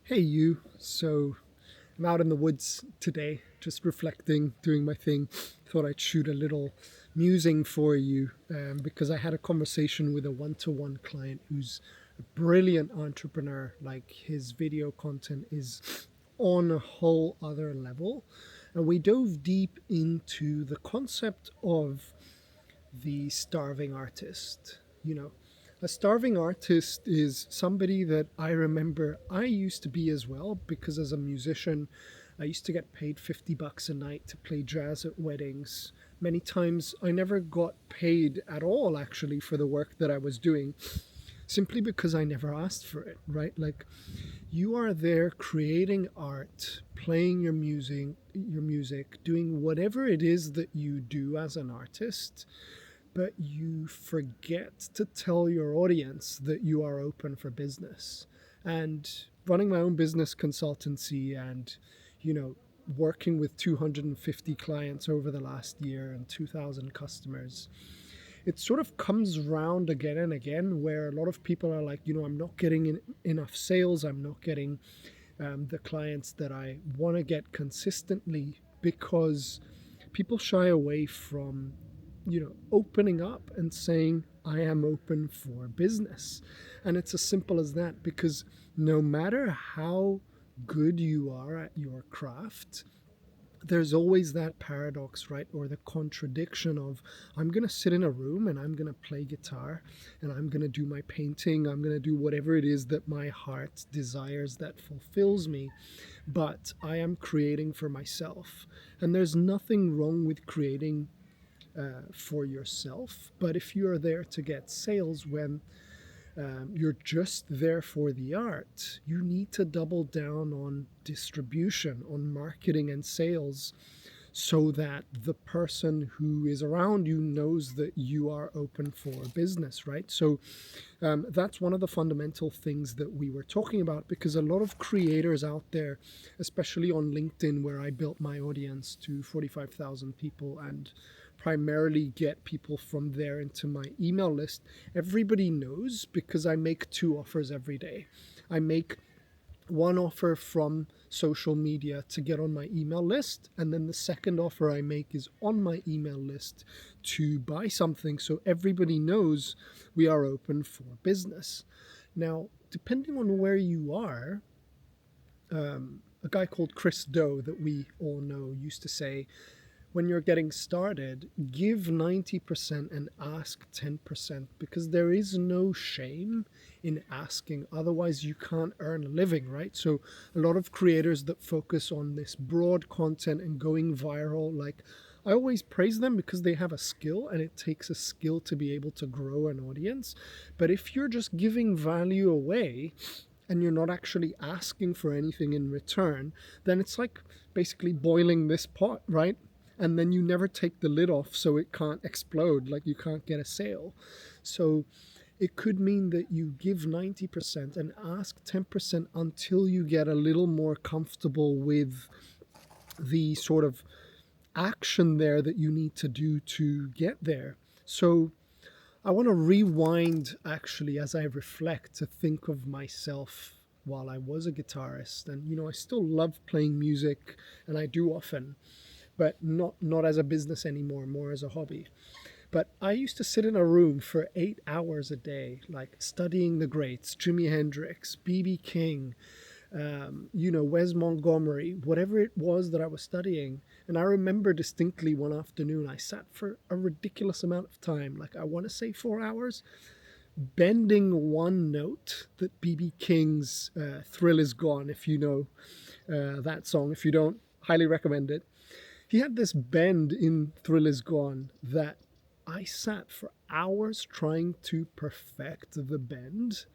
Hey, you. So I'm out in the woods today, just reflecting, doing my thing. Thought I'd shoot a little musing for you because I had a conversation with a one to one client who's a brilliant entrepreneur. Like his video content is on a whole other level. And we dove deep into the concept of the starving artist. A starving artist is somebody that I remember I used to be as well, because as a musician, I used to get paid $50 a night to play jazz at weddings. Many times I never got paid at all, actually, for the work that I was doing, simply because I never asked for it, right? Like, you are there creating art, playing your music, doing whatever it is that you do as an artist, but you forget to tell your audience that you are open for business. And running my own business consultancy and, you know, working with 250 clients over the last year and 2,000 customers, it sort of comes round again and again where a lot of people are like, I'm not getting enough sales, I'm not getting the clients that I want to get consistently, because people shy away from opening up and saying, I am open for business. And it's as simple as that, because no matter how good you are at your craft, there's always that paradox, right? Or the contradiction of, I'm going to sit in a room and I'm going to play guitar and I'm going to do my painting. I'm going to do whatever it is that my heart desires that fulfills me. But I am creating for myself. And there's nothing wrong with creating for yourself. But if you're there to get sales when you're just there for the art, you need to double down on distribution, on marketing and sales, so that the person who is around you knows that you are open for business, right? So that's one of the fundamental things that we were talking about, because a lot of creators out there, especially on LinkedIn, where I built my audience to 45,000 people and primarily get people from there into my email list, everybody knows, because I make two offers every day. I make one offer from social media to get on my email list, and then the second offer I make is on my email list to buy something, so everybody knows we are open for business. Now, depending on where you are, a guy called Chris Do that we all know used to say, when you're getting started, give 90% and ask 10%, because there is no shame in asking. Otherwise, you can't earn a living, right? So, a lot of creators that focus on this broad content and going viral, like, I always praise them because they have a skill, and it takes a skill to be able to grow an audience. But if you're just giving value away and you're not actually asking for anything in return, then it's like basically boiling this pot, right? And then you never take the lid off, so it can't explode, like you can't get a sale. So it could mean that you give 90% and ask 10% until you get a little more comfortable with the sort of action there that you need to do to get there. So I want to rewind, actually, as I reflect, to think of myself while I was a guitarist. And I still love playing music, and I do often, but not as a business anymore, more as a hobby. But I used to sit in a room for 8 hours a day, like studying the greats, Jimi Hendrix, B.B. King, Wes Montgomery, whatever it was that I was studying. And I remember distinctly one afternoon I sat for a ridiculous amount of time, like I want to say 4 hours, bending one note, that B.B. King's Thrill Is Gone, if you know that song. If you don't, highly recommend it. He had this bend in Thrill Is Gone that I sat for hours trying to perfect the bend.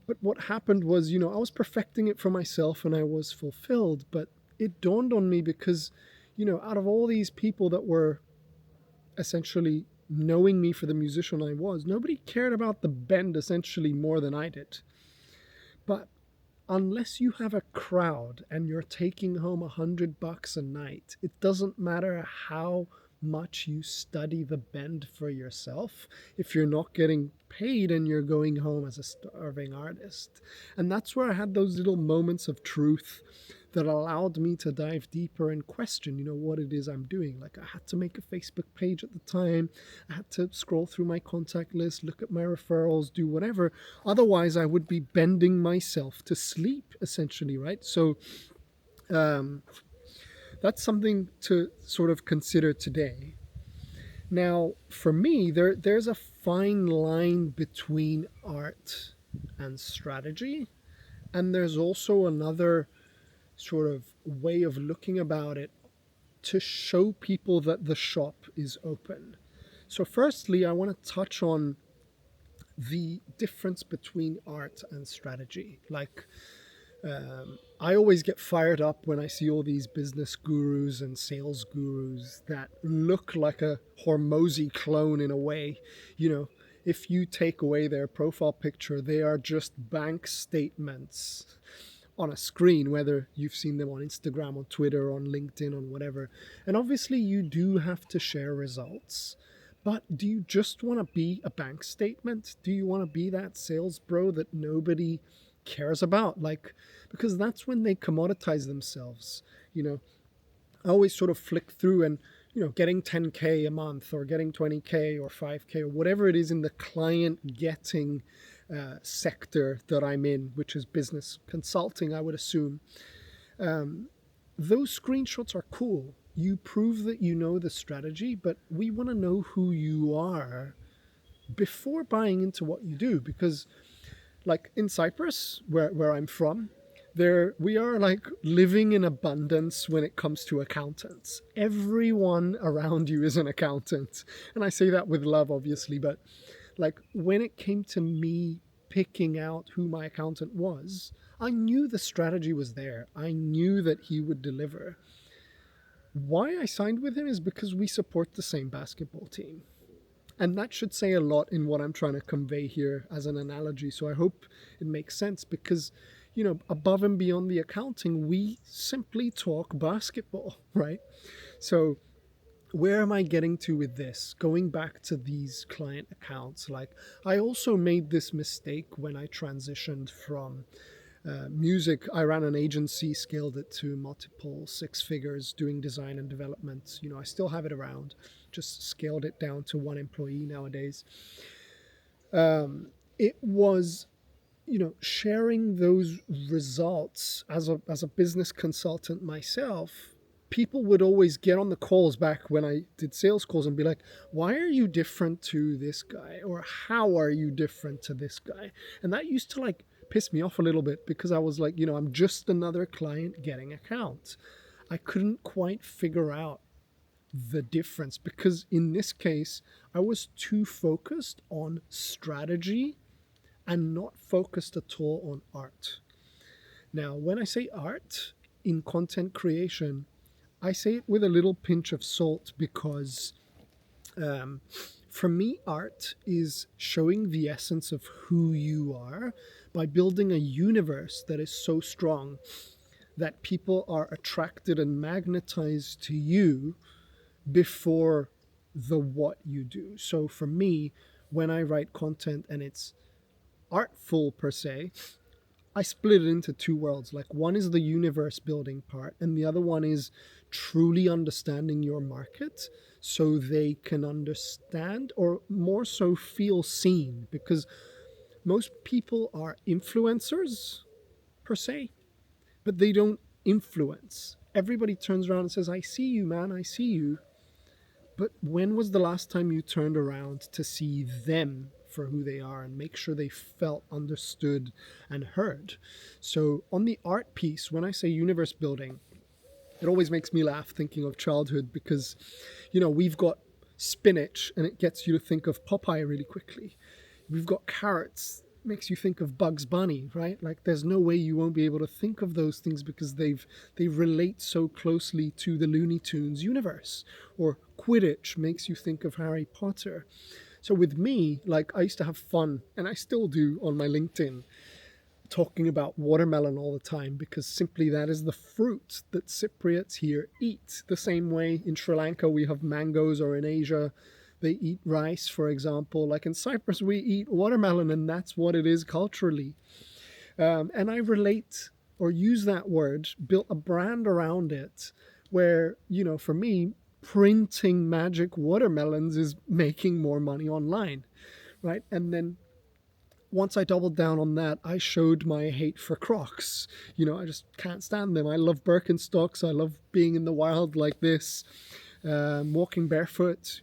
But what happened was, I was perfecting it for myself and I was fulfilled. But it dawned on me because, out of all these people that were essentially knowing me for the musician I was, nobody cared about the bend essentially more than I did. But unless you have a crowd and you're taking home $100 a night, it doesn't matter how much you study the bend for yourself if you're not getting paid and you're going home as a starving artist. And that's where I had those little moments of truth that allowed me to dive deeper and question, what it is I'm doing. Like, I had to make a Facebook page at the time. I had to scroll through my contact list, look at my referrals, do whatever. Otherwise, I would be bending myself to sleep, essentially, right? So that's something to sort of consider today. Now, for me, there's a fine line between art and strategy. And there's also another sort of way of looking about it to show people that the shop is open. So firstly, I want to touch on the difference between art and strategy. Like, I always get fired up when I see all these business gurus and sales gurus that look like a Hormozy clone in a way. If you take away their profile picture, they are just bank statements on a screen, whether you've seen them on Instagram, on Twitter, on LinkedIn, on whatever. And obviously you do have to share results, but do you just want to be a bank statement? Do you want to be that sales bro that nobody cares about? Like, because that's when they commoditize themselves. I always sort of flick through and, getting 10K a month or getting 20K or 5K or whatever it is in the client getting sector that I'm in, which is business consulting, I would assume. Those screenshots are cool. You prove that you know the strategy, but we want to know who you are before buying into what you do. Because, like in Cyprus, where I'm from, we are like living in abundance when it comes to accountants. Everyone around you is an accountant. And I say that with love, obviously, but like when it came to me picking out who my accountant was, I knew the strategy was there. I knew that he would deliver. Why I signed with him is because we support the same basketball team. And that should say a lot in what I'm trying to convey here as an analogy. So I hope it makes sense because, above and beyond the accounting, we simply talk basketball, right? So where am I getting to with this? Going back to these client accounts, like I also made this mistake when I transitioned from music. I ran an agency, scaled it to multiple six figures, doing design and development. I still have it around, just scaled it down to one employee nowadays. It was, sharing those results as a business consultant myself. People would always get on the calls back when I did sales calls and be like, why are you different to this guy? Or how are you different to this guy? And that used to piss me off a little bit because I was like, I'm just another client getting accounts. I couldn't quite figure out the difference because in this case, I was too focused on strategy and not focused at all on art. Now, when I say art in content creation, I say it with a little pinch of salt because for me, art is showing the essence of who you are by building a universe that is so strong that people are attracted and magnetized to you before the what you do. So for me, when I write content and it's artful per se, I split it into two worlds. Like one is the universe building part, and the other one is truly understanding your market so they can understand or more so feel seen. Because most people are influencers per se, but they don't influence. Everybody turns around and says, I see you, man, I see you. But when was the last time you turned around to see them for who they are and make sure they felt understood and heard? So on the art piece, when I say universe building, it always makes me laugh thinking of childhood because, we've got spinach and it gets you to think of Popeye really quickly. We've got carrots, makes you think of Bugs Bunny, right? Like there's no way you won't be able to think of those things because they relate so closely to the Looney Tunes universe. Or Quidditch makes you think of Harry Potter. So with me, I used to have fun, and I still do on my LinkedIn, talking about watermelon all the time because simply that is the fruit that Cypriots here eat. The same way in Sri Lanka we have mangoes, or in Asia they eat rice, for example. Like in Cyprus we eat watermelon, and that's what it is culturally. And I relate or use that word, built a brand around it where, for me, printing magic watermelons is making more money online, right? And then once I doubled down on that, I showed my hate for Crocs. I just can't stand them. I love Birkenstocks. I love being in the wild like this, walking barefoot,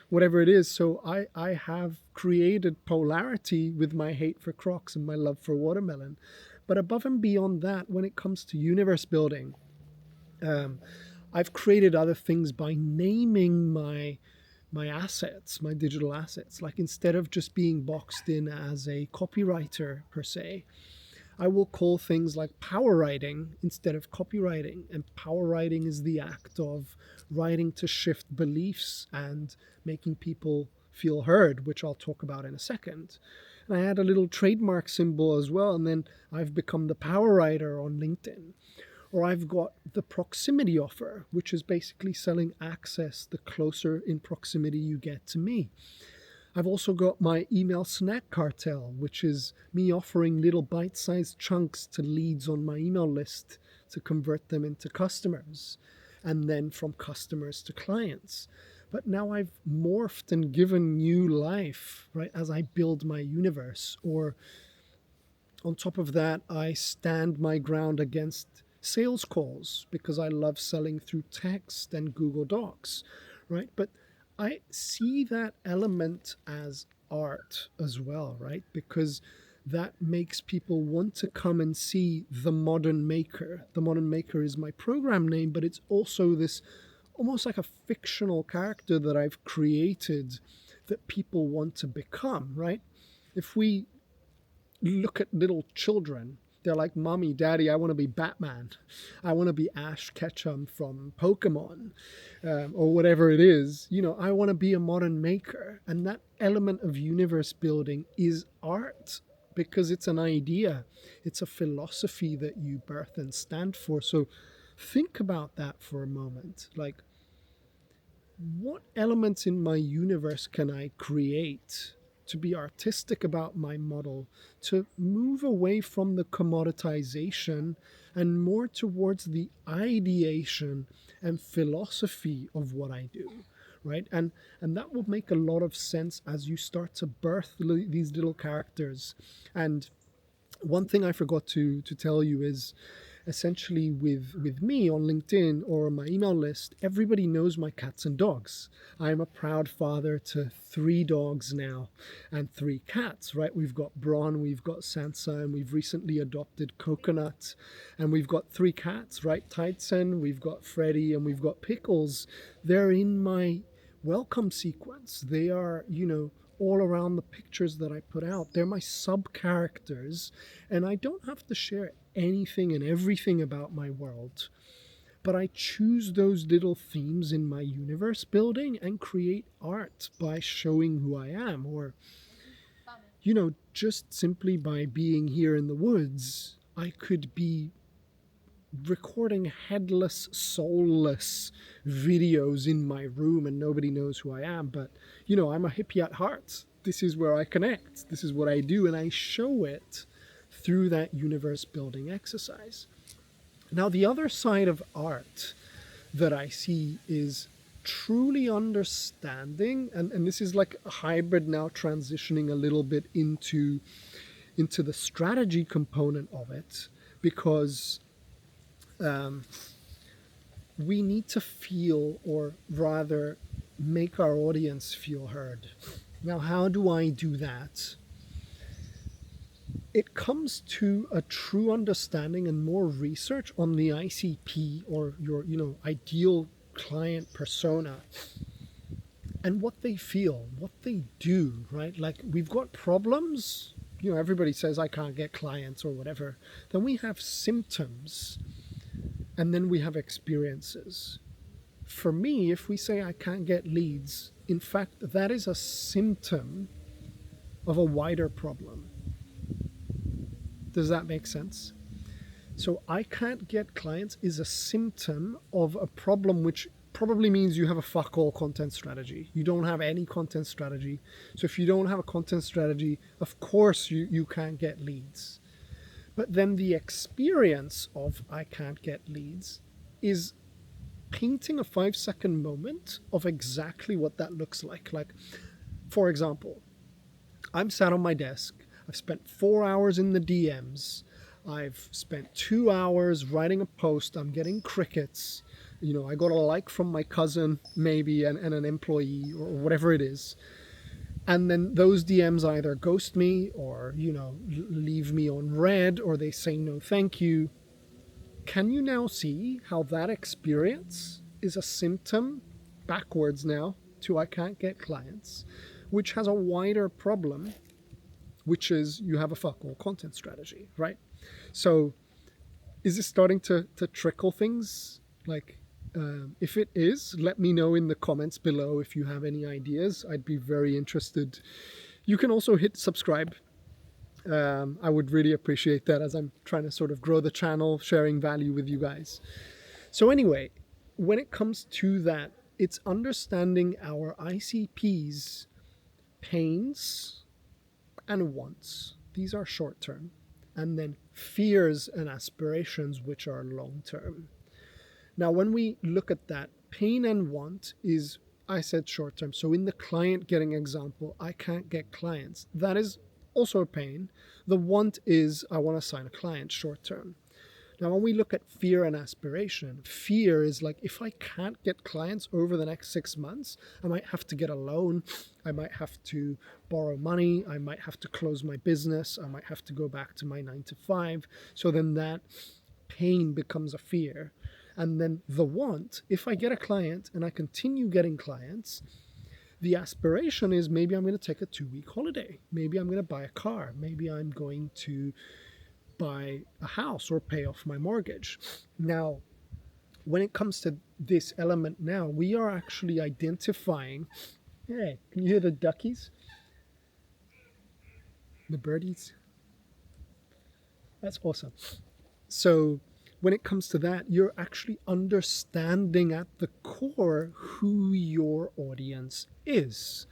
whatever it is. So I have created polarity with my hate for Crocs and my love for watermelon. But above and beyond that, when it comes to universe building, I've created other things by naming my assets, my digital assets. Like instead of just being boxed in as a copywriter per se, I will call things like power writing instead of copywriting. And power writing is the act of writing to shift beliefs and making people feel heard, which I'll talk about in a second. And I had a little trademark symbol as well, and then I've become the power writer on LinkedIn. Or I've got the proximity offer, which is basically selling access the closer in proximity you get to me. I've also got my email snack cartel, which is me offering little bite-sized chunks to leads on my email list to convert them into customers, and then from customers to clients. But now I've morphed and given new life, right, as I build my universe. Or on top of that, I stand my ground against sales calls because I love selling through text and Google Docs, right? But I see that element as art as well, right? Because that makes people want to come and see The Modern Maker. The Modern Maker is my program name, but it's also this almost like a fictional character that I've created that people want to become, right? If we look at little children, they're like, "Mommy, Daddy, I want to be Batman. I want to be Ash Ketchum from Pokemon," or whatever it is. I want to be a modern maker. And that element of universe building is art because it's an idea. It's a philosophy that you birth and stand for. So think about that for a moment. Like, what elements in my universe can I create to be artistic about my model, to move away from the commoditization and more towards the ideation and philosophy of what I do, right? And that will make a lot of sense as you start to birth these little characters. And one thing I forgot to tell you is, essentially with me on LinkedIn or my email list, everybody knows my cats and dogs. I'm a proud father to 3 dogs now and 3 cats, right? We've got Bron, we've got Sansa, and we've recently adopted Coconut. And we've got 3 cats, right? Tyson, we've got Freddy, and we've got Pickles. They're in my welcome sequence. They are, all around the pictures that I put out. They're my sub-characters, and I don't have to share anything and everything about my world, but I choose those little themes in my universe building and create art by showing who I am. Or, just simply by being here in the woods, I could be recording headless, soulless videos in my room and nobody knows who I am. But, I'm a hippie at heart. This is where I connect. This is what I do. And I show it through that universe building exercise. Now, the other side of art that I see is truly understanding, and this is like a hybrid now, transitioning a little bit into the strategy component of it, because we need to feel, or rather make our audience feel heard. Now, how do I do that? It comes to a true understanding and more research on the ICP, or your ideal client persona, and what they feel, what they do, right? Like, we've got problems, everybody says I can't get clients or whatever. Then we have symptoms, and then we have experiences. For me, if we say I can't get leads, in fact, that is a symptom of a wider problem. Does that make sense? So I can't get clients is a symptom of a problem, which probably means you have a fuck all content strategy. You don't have any content strategy. So if you don't have a content strategy, of course you can't get leads. But then the experience of I can't get leads is painting a 5-second moment of exactly what that looks like. Like, for example, I'm sat on my desk. I've spent 4 hours in the DMs. I've spent 2 hours writing a post. I'm getting crickets. I got a like from my cousin, maybe, and an employee or whatever it is. And then those DMs either ghost me or, leave me on red, or they say no thank you. Can you now see how that experience is a symptom backwards now to I can't get clients, which has a wider problem, which is you have a fuck all content strategy, right? So is this starting to trickle things? Like, if it is, let me know in the comments below if you have any ideas. I'd be very interested. You can also hit subscribe. I would really appreciate that, as I'm trying to sort of grow the channel, sharing value with you guys. So anyway, when it comes to that, it's understanding our ICP's pains and wants. These are short term. And then fears and aspirations, which are long term. Now, when we look at that, pain and want is, I said short term. So in the client getting example, I can't get clients. That is also a pain. The want is, I want to sign a client, short term. Now, when we look at fear and aspiration, fear is like, if I can't get clients over the next 6 months, I might have to get a loan. I might have to borrow money. I might have to close my business. I might have to go back to my 9 to 5. So then that pain becomes a fear. And then the want, if I get a client and I continue getting clients, the aspiration is maybe I'm going to take a 2-week holiday. Maybe I'm going to buy a car. Maybe I'm going to buy a house or pay off my mortgage. Now, when it comes to this element now, we are actually identifying, hey, can you hear the duckies? The birdies? That's awesome. So when it comes to that, you're actually understanding at the core who your audience is.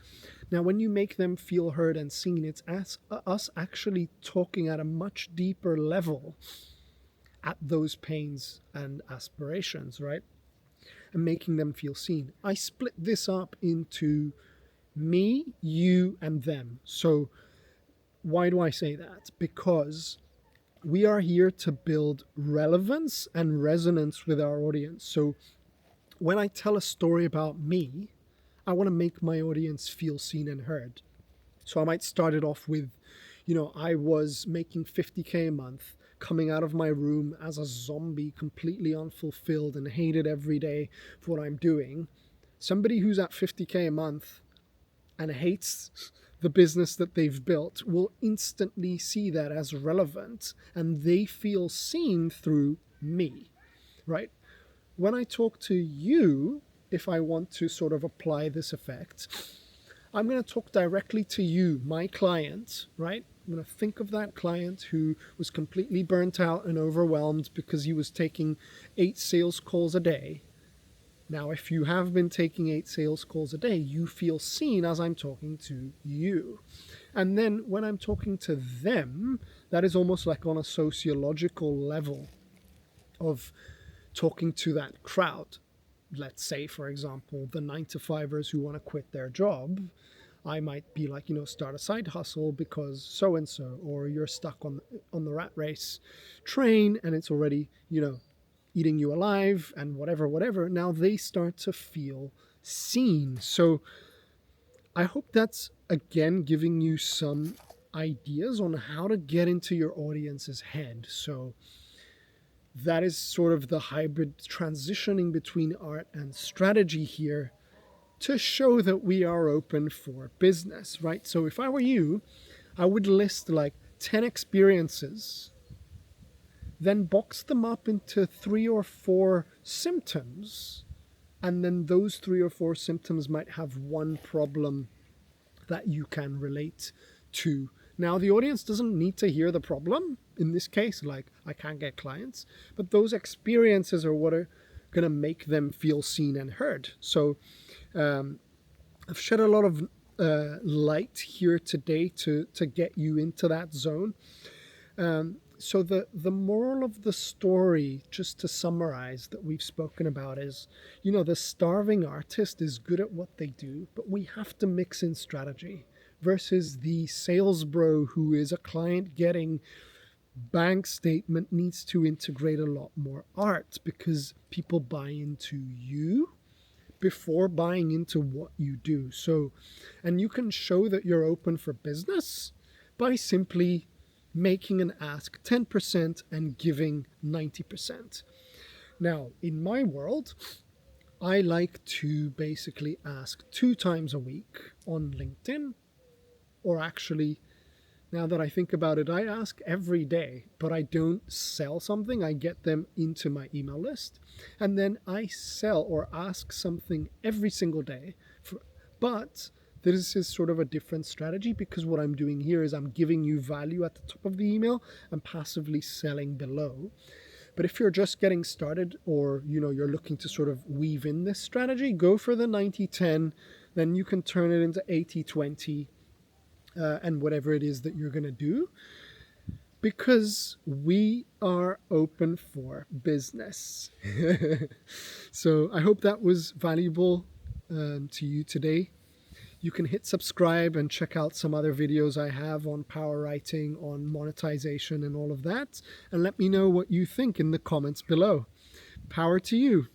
Now, when you make them feel heard and seen, it's us actually talking at a much deeper level at those pains and aspirations, right? And making them feel seen. I split this up into me, you, and them. So why do I say that? Because we are here to build relevance and resonance with our audience. So when I tell a story about me, I want to make my audience feel seen and heard. So I might start it off with, I was making 50K a month, coming out of my room as a zombie, completely unfulfilled and hated every day for what I'm doing. Somebody who's at 50K a month and hates the business that they've built will instantly see that as relevant, and they feel seen through me, right? When I talk to you, if I want to sort of apply this effect, I'm going to talk directly to you, my client, right? I'm going to think of that client who was completely burnt out and overwhelmed because he was taking 8 sales calls a day. Now, if you have been taking 8 sales calls a day, you feel seen as I'm talking to you. And then when I'm talking to them, that is almost like on a sociological level of talking to that crowd. Let's say, for example, the 9-to-5ers who want to quit their job. I might be like, start a side hustle because so-and-so, or you're stuck on the rat race train and it's already, eating you alive and whatever. Now they start to feel seen. So I hope that's, again, giving you some ideas on how to get into your audience's head. So that is sort of the hybrid transitioning between art and strategy here to show that we are open for business, right? So if I were you, I would list like 10 experiences, then box them up into 3 or 4 symptoms, and then those 3 or 4 symptoms might have one problem that you can relate to Now, the audience doesn't need to hear the problem in this case, like I can't get clients, but those experiences are what are going to make them feel seen and heard. So I've shed a lot of light here today to get you into that zone. So the moral of the story, just to summarize, that we've spoken about is, the starving artist is good at what they do, but we have to mix in strategy versus the sales bro who is a client getting bank statement needs to integrate a lot more art because people buy into you before buying into what you do. So, and you can show that you're open for business by simply making an ask 10% and giving 90%. Now, in my world, I like to basically ask 2 times a week on LinkedIn, or actually, now that I think about it, I ask every day, but I don't sell something. I get them into my email list, and then I sell or ask something every single day. But this is sort of a different strategy, because what I'm doing here is I'm giving you value at the top of the email and passively selling below. But if you're just getting started, or you're looking to sort of weave in this strategy, go for the 90-10. Then you can turn it into 80-20. And whatever it is that you're going to do, because we are open for business. So I hope that was valuable to you today. You can hit subscribe and check out some other videos I have on power writing, on monetization and all of that. And let me know what you think in the comments below. Power to you.